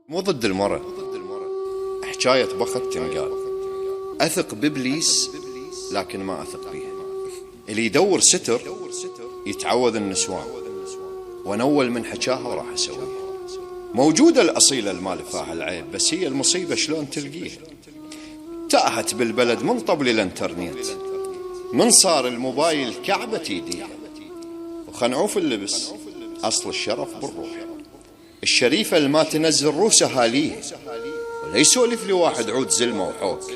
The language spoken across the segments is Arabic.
مو ضد المرأة، حكاية بخت تنقال. أثق بإبليس لكن ما أثق بيه. اللي يدور ستر يتعوذ النسوان، وأنا أول من حكاها وراح أسويها. موجودة الأصيلة المال فيها العيب، بس هي المصيبة شلون تلقيها. تاهت بالبلد من طبل الانترنت، من صار الموبايل كعبة ايديها. وخنعوف اللبس أصل الشرف بالروح. الشريفة اللي ما تنزل روس أهاليه، ولا يسولف لي واحد عود زلمة وحوك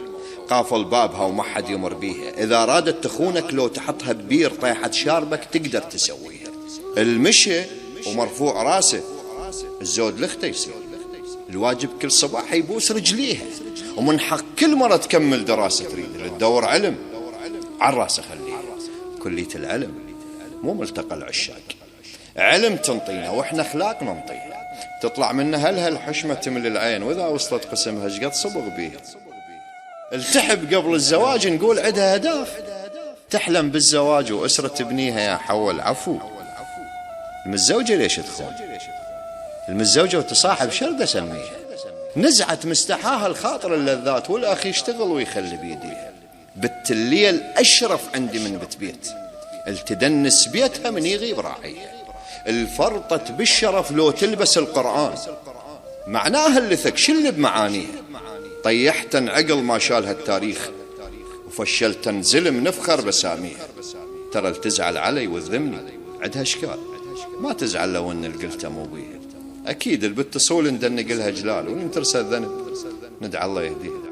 قافل بابها وما حد يمر بيها. إذا رادت تخونك لو تحطها ببير طيحة شاربك تقدر تسويها. المشي ومرفوع راسه الزود لخته يصير. الواجب كل صباح يبوس رجليها، ومن حق كل مرة تكمل دراسة تريد اللي تدور علم على راسه خليها. كلية العلم مو ملتقى العشاق، علم تنطينا واحنا اخلاق ننطيها. تطلع منها هالحشمة تمل العين، واذا وصلت قسمها شقد صبغ بيها. التحب قبل الزواج نقول عدها اهداف، تحلم بالزواج واسرة تبنيها يا حول عفو. المتزوجة ليش تخون؟ المتزوجة وتصاحب شرد اسميها. نزعت مستحاها الخاطر اللذات، والاخ يشتغل ويخلي بيديها. بت الليل اشرف عندي من بيت، التدنس بيتها من يغيب راعيها. الفرطت بالشرف لو تلبس القرآن، معناها اللثك شل بمعانيها. طيحتن عقل ما شالها التاريخ، وفشلتن زلم نفخر بساميها. ترى التزعل علي وذمني عدها اشكال، ما تزعل لو ان القلته مو بيها. اكيد البت تصول ندنق لها جلال وننترسى الذنب، ندعى الله يهديها.